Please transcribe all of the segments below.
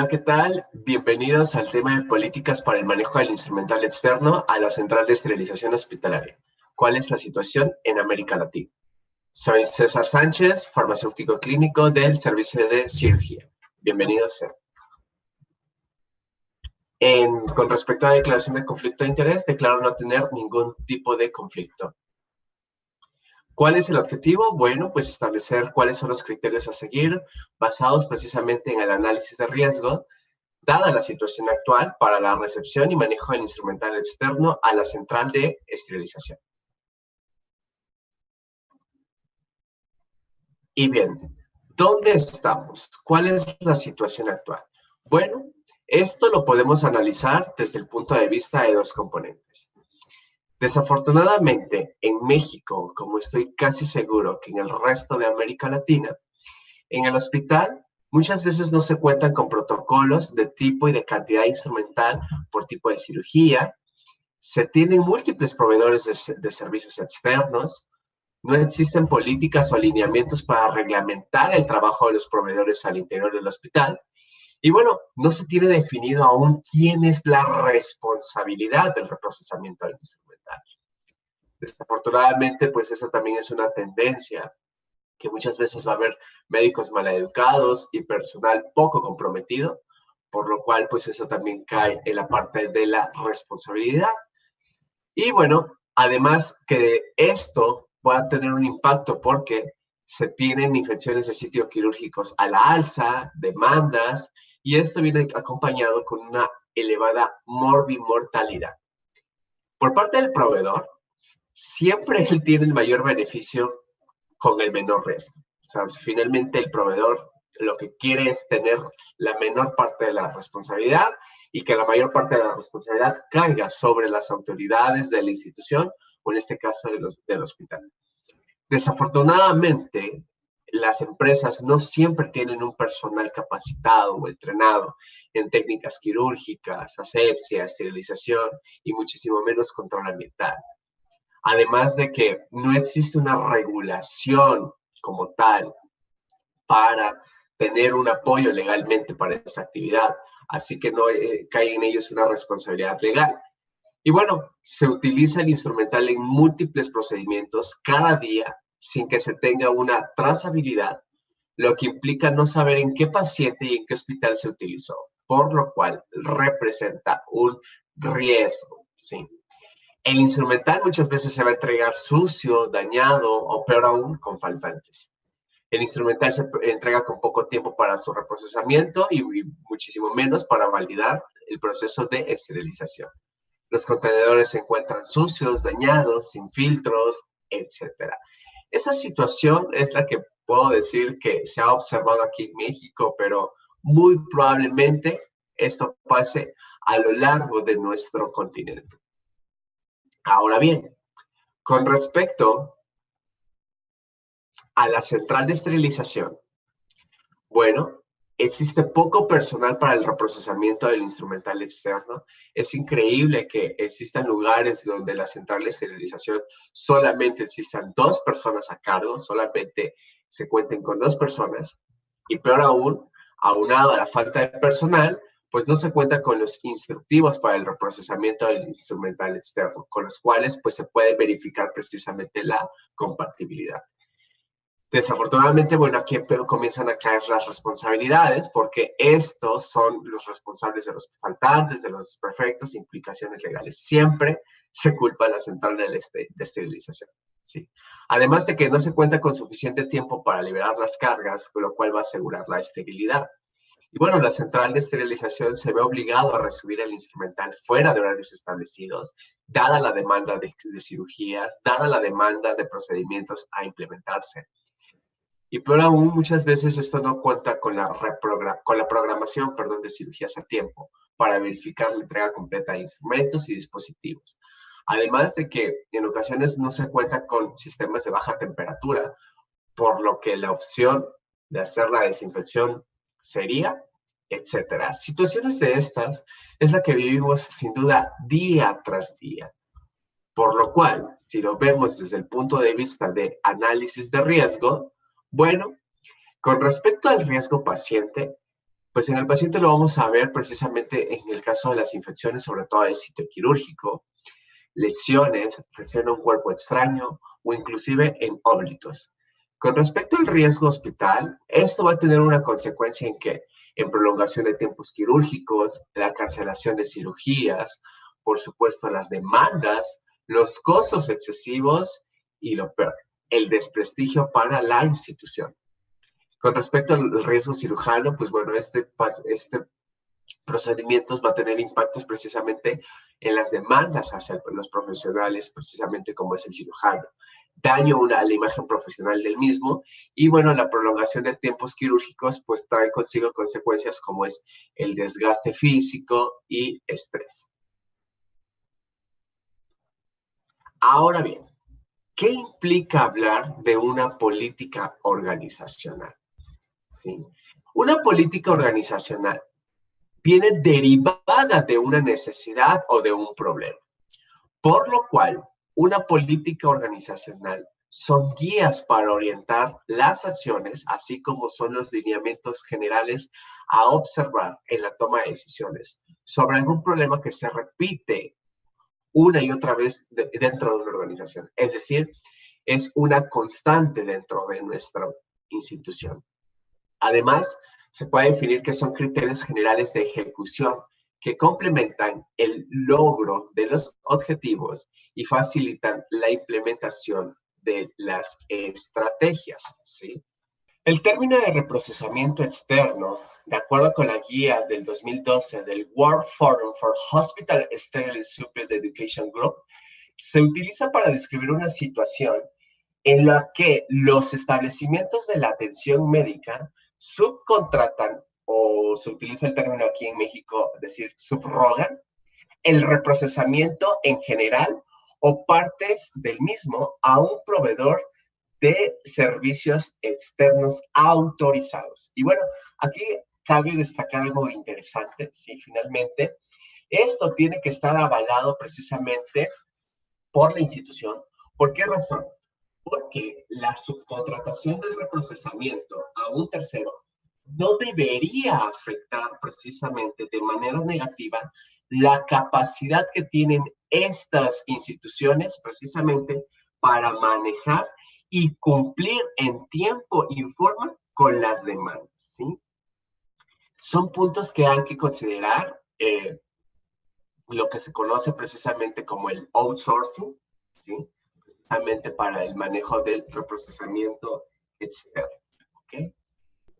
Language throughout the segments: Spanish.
Hola, ¿qué tal? Bienvenidos al tema de políticas para el manejo del instrumental externo a la Central de Esterilización Hospitalaria. ¿Cuál es la situación en América Latina? Soy César Sánchez, farmacéutico clínico del Servicio de Cirugía. Bienvenidos. Con respecto a la declaración de conflicto de interés, declaro no tener ningún tipo de conflicto. ¿Cuál es el objetivo? Bueno, pues establecer cuáles son los criterios a seguir basados precisamente en el análisis de riesgo, dada la situación actual para la recepción y manejo del instrumental externo a la central de esterilización. Y bien, ¿dónde estamos? ¿Cuál es la situación actual? Bueno, esto lo podemos analizar desde el punto de vista de dos componentes. Desafortunadamente, en México, como estoy casi seguro que en el resto de América Latina, en el hospital muchas veces no se cuentan con protocolos de tipo y de cantidad instrumental por tipo de cirugía, se tienen múltiples proveedores de servicios externos, no existen políticas o alineamientos para reglamentar el trabajo de los proveedores al interior del hospital, y bueno, no se tiene definido aún quién es la responsabilidad del reprocesamiento del instrumental. Desafortunadamente, pues eso también es una tendencia, que muchas veces va a haber médicos maleducados y personal poco comprometido, por lo cual pues eso también cae en la parte de la responsabilidad. Y bueno, además que esto va a tener un impacto porque se tienen infecciones de sitio quirúrgicos a la alza, demandas, y esto viene acompañado con una elevada morbimortalidad. Por parte del proveedor, siempre él tiene el mayor beneficio con el menor riesgo. O sea, finalmente el proveedor lo que quiere es tener la menor parte de la responsabilidad y que la mayor parte de la responsabilidad caiga sobre las autoridades de la institución o en este caso del hospital. Desafortunadamente, las empresas no siempre tienen un personal capacitado o entrenado en técnicas quirúrgicas, asepsia, esterilización y muchísimo menos control ambiental. Además de que no existe una regulación como tal para tener un apoyo legalmente para esta actividad, así que no cae en ellos una responsabilidad legal. Y bueno, se utiliza el instrumental en múltiples procedimientos cada día sin que se tenga una trazabilidad, lo que implica no saber en qué paciente y en qué hospital se utilizó, por lo cual representa un riesgo, ¿sí? El instrumental muchas veces se va a entregar sucio, dañado o peor aún, con faltantes. El instrumental se entrega con poco tiempo para su reprocesamiento y muchísimo menos para validar el proceso de esterilización. Los contenedores se encuentran sucios, dañados, sin filtros, etc. Esa situación es la que puedo decir que se ha observado aquí en México, pero muy probablemente esto pase a lo largo de nuestro continente. Ahora bien, con respecto a la central de esterilización, bueno, existe poco personal para el reprocesamiento del instrumental externo. Es increíble que existan lugares donde la central de esterilización solamente existan 2 personas a cargo, solamente se cuenten con 2 personas, y peor aún, aunado a la falta de personal, pues no se cuenta con los instructivos para el reprocesamiento del instrumental externo, con los cuales pues se puede verificar precisamente la compatibilidad. Desafortunadamente, bueno, aquí comienzan a caer las responsabilidades porque estos son los responsables de los faltantes, de los perfectos, implicaciones legales. Siempre se culpa a la central de esterilización. ¿Sí? Además de que no se cuenta con suficiente tiempo para liberar las cargas, con lo cual va a asegurar la esterilidad. Y bueno, la central de esterilización se ve obligado a recibir el instrumental fuera de horarios establecidos, dada la demanda de cirugías, dada la demanda de procedimientos a implementarse. Y peor aún, muchas veces esto no cuenta con la programación de cirugías a tiempo para verificar la entrega completa de instrumentos y dispositivos. Además de que en ocasiones no se cuenta con sistemas de baja temperatura, por lo que la opción de hacer la desinfección sería, etcétera. Situaciones de estas es la que vivimos sin duda día tras día. Por lo cual, si lo vemos desde el punto de vista de análisis de riesgo, bueno, con respecto al riesgo paciente, Pues en el paciente lo vamos a ver precisamente en el caso de las infecciones, sobre todo del sitio quirúrgico, lesiones, lesión a un cuerpo extraño o inclusive en óblitos. Con respecto al riesgo hospital, esto va a tener una consecuencia en que en prolongación de tiempos quirúrgicos, la cancelación de cirugías, por supuesto las demandas, los costos excesivos y lo peor, el desprestigio para la institución. Con respecto al riesgo cirujano, pues bueno, este procedimientos va a tener impactos precisamente en las demandas hacia los profesionales, precisamente como es el cirujano. Daño a la imagen profesional del mismo y, bueno, la prolongación de tiempos quirúrgicos pues trae consigo consecuencias como es el desgaste físico y estrés. Ahora bien, ¿qué implica hablar de una política organizacional? ¿Sí? Una política organizacional viene derivada de una necesidad o de un problema, por lo cual una política organizacional son guías para orientar las acciones, así como son los lineamientos generales a observar en la toma de decisiones sobre algún problema que se repite una y otra vez dentro de una organización. Es decir, es una constante dentro de nuestra institución. Además, se puede definir que son criterios generales de ejecución que complementan el logro de los objetivos y facilitan la implementación de las estrategias, ¿sí? El término de reprocesamiento externo, de acuerdo con la guía del 2012 del World Forum for Hospital Sterile Support Education Group, se utiliza para describir una situación en la que los establecimientos de la atención médica subcontratan, o se utiliza el término aquí en México, decir, subrogan, el reprocesamiento en general o partes del mismo a un proveedor de servicios externos autorizados. Y bueno, aquí cabe destacar algo interesante, ¿sí? Finalmente, esto tiene que estar avalado precisamente por la institución. ¿Por qué razón? Porque la subcontratación del reprocesamiento a un tercero no debería afectar precisamente de manera negativa la capacidad que tienen estas instituciones precisamente para manejar y cumplir en tiempo y forma con las demandas, ¿sí? Son puntos que hay que considerar, lo que se conoce precisamente como el outsourcing, ¿sí? Precisamente para el manejo del reprocesamiento externo, ¿ok?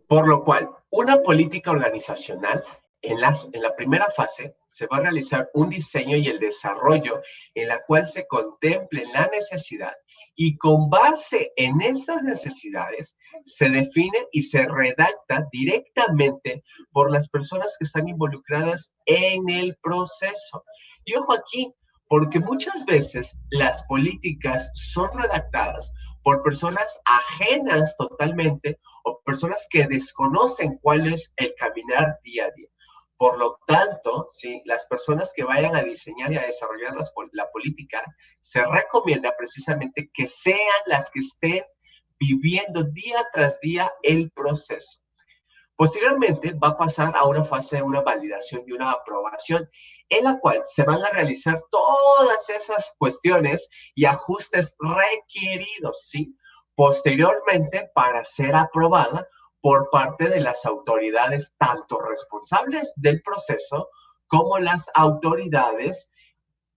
Por lo cual, una política organizacional, en la primera fase, se va a realizar un diseño y el desarrollo en la cual se contemple la necesidad y con base en esas necesidades se define y se redacta directamente por las personas que están involucradas en el proceso. Y ojo aquí, porque muchas veces las políticas son redactadas por personas ajenas totalmente o personas que desconocen cuál es el caminar día a día. Por lo tanto, ¿sí? Las personas que vayan a diseñar y a desarrollar la política, se recomienda precisamente que sean las que estén viviendo día tras día el proceso. Posteriormente va a pasar a una fase de una validación y una aprobación, en la cual se van a realizar todas esas cuestiones y ajustes requeridos, ¿sí? Posteriormente, para ser aprobada por parte de las autoridades, tanto responsables del proceso como las autoridades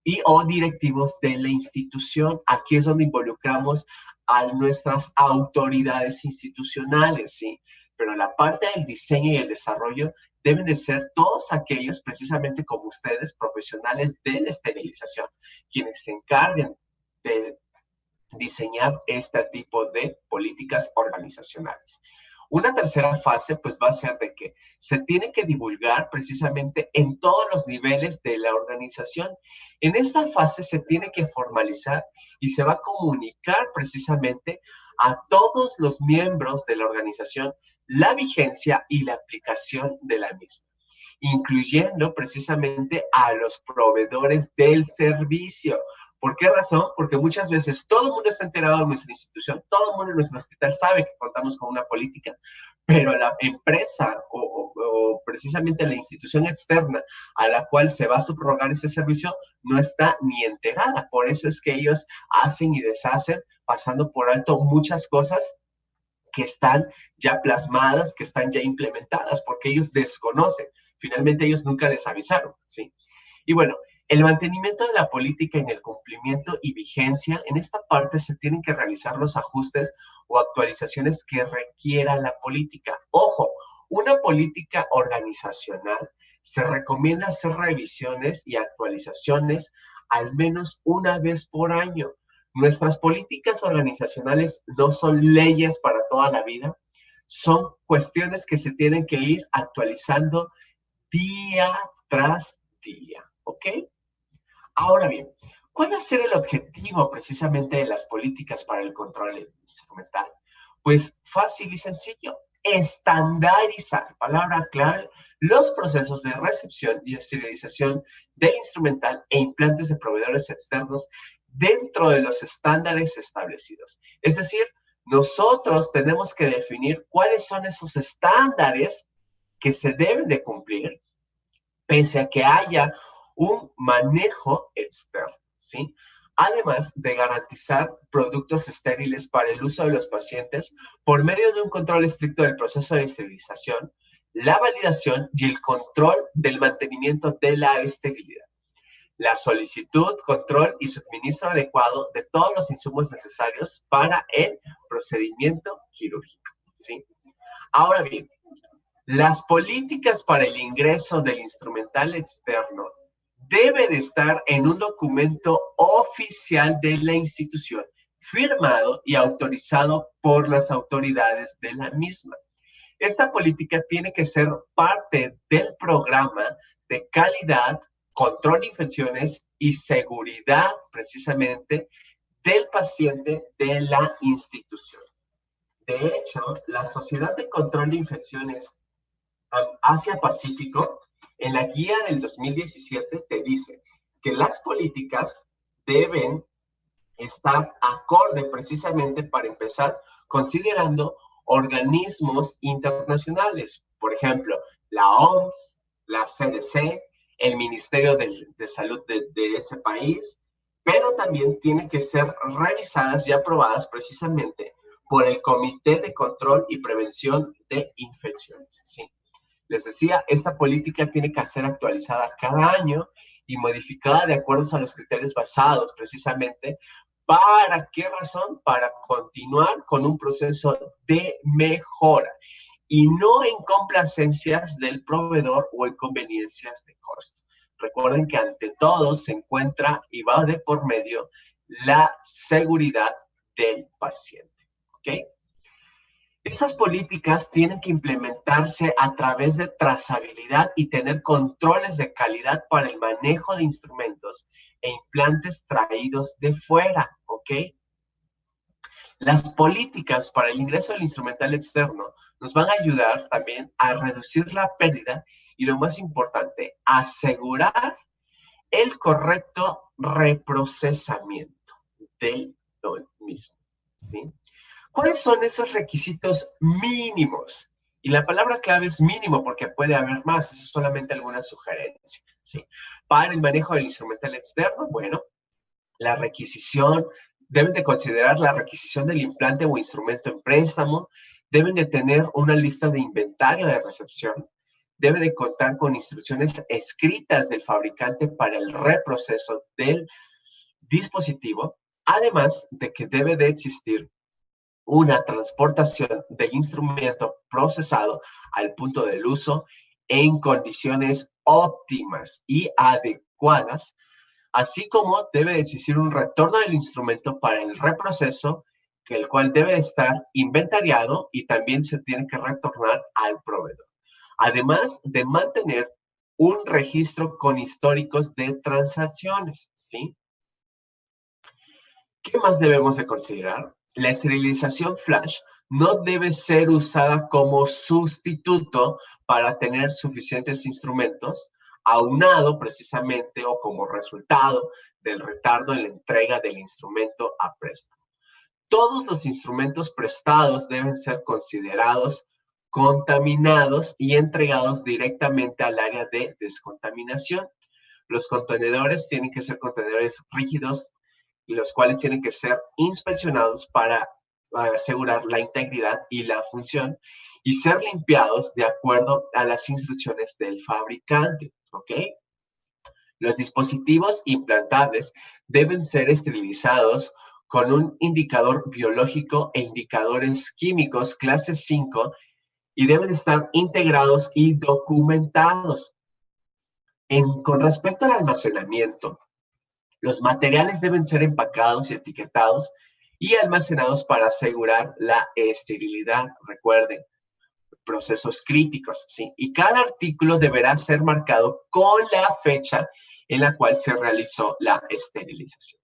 y o directivos de la institución. Aquí es donde involucramos a nuestras autoridades institucionales, ¿sí? Pero la parte del diseño y el desarrollo deben de ser todos aquellos, precisamente como ustedes, profesionales de la esterilización, quienes se encarguen de diseñar este tipo de políticas organizacionales. Una tercera fase, pues, va a ser de que se tiene que divulgar precisamente en todos los niveles de la organización. En esta fase se tiene que formalizar y se va a comunicar precisamente a todos los miembros de la organización la vigencia y la aplicación de la misma, incluyendo precisamente a los proveedores del servicio, ¿Por qué razón? Porque muchas veces todo el mundo está enterado de nuestra institución, todo el mundo en nuestro hospital sabe que contamos con una política, pero la empresa o precisamente la institución externa a la cual se va a subrogar ese servicio no está ni enterada. Por eso es que ellos hacen y deshacen, pasando por alto muchas cosas que están ya plasmadas, que están ya implementadas, porque ellos desconocen. Finalmente ellos nunca les avisaron, ¿sí? Y bueno, el mantenimiento de la política en el cumplimiento y vigencia, en esta parte se tienen que realizar los ajustes o actualizaciones que requiera la política. Ojo, una política organizacional se recomienda hacer revisiones y actualizaciones al menos una vez por año. Nuestras políticas organizacionales no son leyes para toda la vida, son cuestiones que se tienen que ir actualizando día tras día, ¿ok? Ahora bien, ¿cuál va a ser el objetivo precisamente de las políticas para el control instrumental? Pues fácil y sencillo, estandarizar, palabra clave, los procesos de recepción y esterilización del instrumental e implantes de proveedores externos dentro de los estándares establecidos. Es decir, nosotros tenemos que definir cuáles son esos estándares que se deben de cumplir pese a que haya un manejo externo, ¿sí? Además de garantizar productos estériles para el uso de los pacientes por medio de un control estricto del proceso de esterilización, la validación y el control del mantenimiento de la esterilidad. La solicitud, control y suministro adecuado de todos los insumos necesarios para el procedimiento quirúrgico, ¿sí? Ahora bien, las políticas para el ingreso del instrumental externo debe de estar en un documento oficial de la institución, firmado y autorizado por las autoridades de la misma. Esta política tiene que ser parte del programa de calidad, control de infecciones y seguridad, precisamente, del paciente de la institución. De hecho, la Sociedad de Control de Infecciones Asia-Pacífico, en la guía del 2017, te dice que las políticas deben estar acorde precisamente para empezar considerando organismos internacionales, por ejemplo, la OMS, la CDC, el Ministerio de Salud de ese país, pero también tienen que ser revisadas y aprobadas precisamente por el Comité de Control y Prevención de Infecciones, ¿sí? Les decía, esta política tiene que ser actualizada cada año y modificada de acuerdo a los criterios basados precisamente. ¿Para qué razón? Para continuar con un proceso de mejora y no en complacencias del proveedor o en conveniencias de costo. Recuerden que ante todo se encuentra y va de por medio la seguridad del paciente, ¿ok? Estas políticas tienen que implementarse a través de trazabilidad y tener controles de calidad para el manejo de instrumentos e implantes traídos de fuera, ¿ok? Las políticas para el ingreso del instrumental externo nos van a ayudar también a reducir la pérdida y, lo más importante, asegurar el correcto reprocesamiento del mismo, ¿sí? ¿Cuáles son esos requisitos mínimos? Y la palabra clave es mínimo porque puede haber más, eso es solamente alguna sugerencia, ¿sí? Para el manejo del instrumental externo, bueno, la requisición, deben de considerar la requisición del implante o instrumento en préstamo, deben de tener una lista de inventario de recepción, debe de contar con instrucciones escritas del fabricante para el reproceso del dispositivo, además de que debe de existir una transportación del instrumento procesado al punto del uso en condiciones óptimas y adecuadas, así como debe existir un retorno del instrumento para el reproceso, el cual debe estar inventariado y también se tiene que retornar al proveedor. Además de mantener un registro con históricos de transacciones, ¿sí? ¿Qué más debemos de considerar? La esterilización flash no debe ser usada como sustituto para tener suficientes instrumentos aunado precisamente o como resultado del retardo en la entrega del instrumento a préstamo. Todos los instrumentos prestados deben ser considerados contaminados y entregados directamente al área de descontaminación. Los contenedores tienen que ser contenedores rígidos y los cuales tienen que ser inspeccionados para asegurar la integridad y la función y ser limpiados de acuerdo a las instrucciones del fabricante, ¿ok? Los dispositivos implantables deben ser esterilizados con un indicador biológico e indicadores químicos clase 5 y deben estar integrados y documentados. Con respecto al almacenamiento, los materiales deben ser empacados y etiquetados y almacenados para asegurar la esterilidad. Recuerden, procesos críticos, ¿sí? Y cada artículo deberá ser marcado con la fecha en la cual se realizó la esterilización.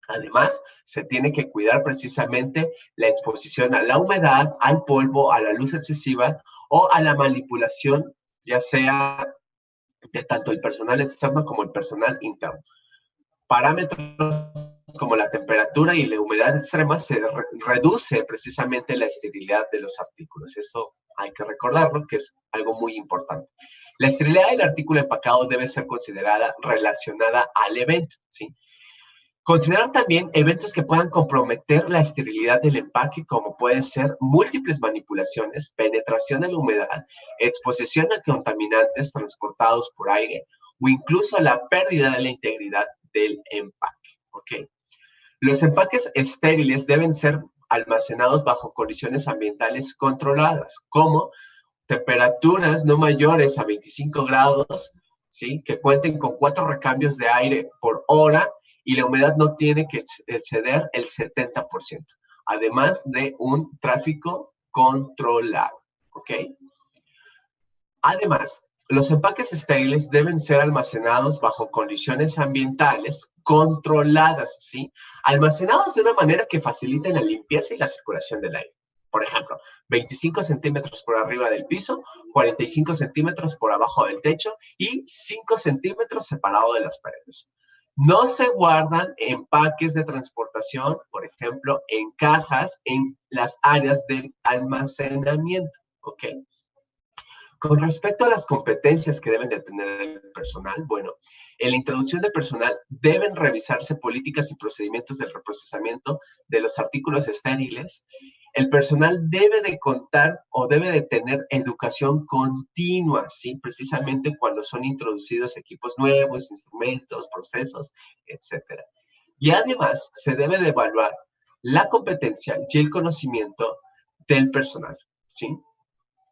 Además, se tiene que cuidar precisamente la exposición a la humedad, al polvo, a la luz excesiva o a la manipulación, ya sea de tanto el personal externo como el personal interno. Parámetros como la temperatura y la humedad extrema se reduce precisamente la esterilidad de los artículos. Eso hay que recordarlo, que es algo muy importante. La esterilidad del artículo empacado debe ser considerada relacionada al evento, ¿sí? Considerar también eventos que puedan comprometer la esterilidad del empaque, como pueden ser múltiples manipulaciones, penetración de la humedad, exposición a contaminantes transportados por aire o incluso la pérdida de la integridad del empaque. ¿Ok? Los empaques estériles deben ser almacenados bajo condiciones ambientales controladas, como temperaturas no mayores a 25 grados, ¿sí? Que cuenten con 4 recambios de aire por hora y la humedad no tiene que exceder el 70%, además de un tráfico controlado, ¿ok? Además, los empaques estériles deben ser almacenados bajo condiciones ambientales controladas, ¿sí? Almacenados de una manera que facilite la limpieza y la circulación del aire. Por ejemplo, 25 centímetros por arriba del piso, 45 centímetros por abajo del techo y 5 centímetros separado de las paredes. No se guardan empaques de transportación, por ejemplo, en cajas en las áreas del almacenamiento, ¿ok? Con respecto a las competencias que deben de tener el personal, bueno, en la introducción de personal deben revisarse políticas y procedimientos del reprocesamiento de los artículos estériles. El personal debe de contar o debe de tener educación continua, ¿sí? Precisamente cuando son introducidos equipos nuevos, instrumentos, procesos, etcétera. Y además se debe de evaluar la competencia y el conocimiento del personal, ¿sí?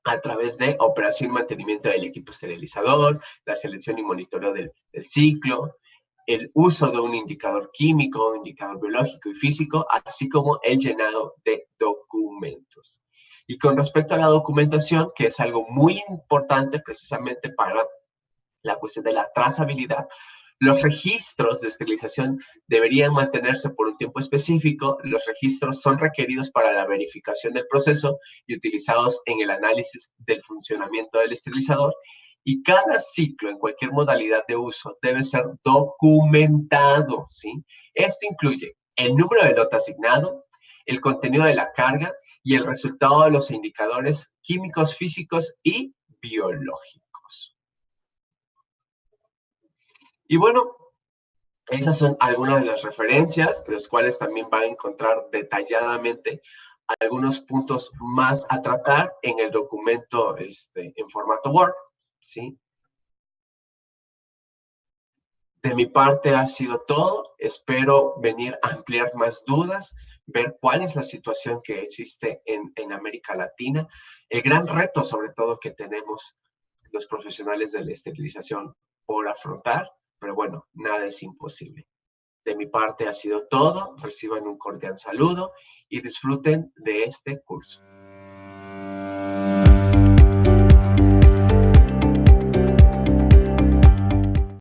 A través de operación y mantenimiento del equipo esterilizador, la selección y monitoreo del ciclo, el uso de un indicador químico, un indicador biológico y físico, así como el llenado de documentos. Y con respecto a la documentación, que es algo muy importante precisamente para la cuestión de la trazabilidad, los registros de esterilización deberían mantenerse por un tiempo específico. Los registros son requeridos para la verificación del proceso y utilizados en el análisis del funcionamiento del esterilizador. Y cada ciclo en cualquier modalidad de uso debe ser documentado, ¿sí? Esto incluye el número de lote asignado, el contenido de la carga y el resultado de los indicadores químicos, físicos y biológicos. Y bueno, esas son algunas de las referencias, de las cuales también van a encontrar detalladamente algunos puntos más a tratar en el documento en formato Word, ¿sí? De mi parte ha sido todo. Espero venir a ampliar más dudas, ver cuál es la situación que existe en América Latina, el gran reto sobre todo que tenemos los profesionales de la esterilización por afrontar, pero bueno, nada es imposible. De mi parte ha sido todo. Reciban un cordial saludo y disfruten de este curso.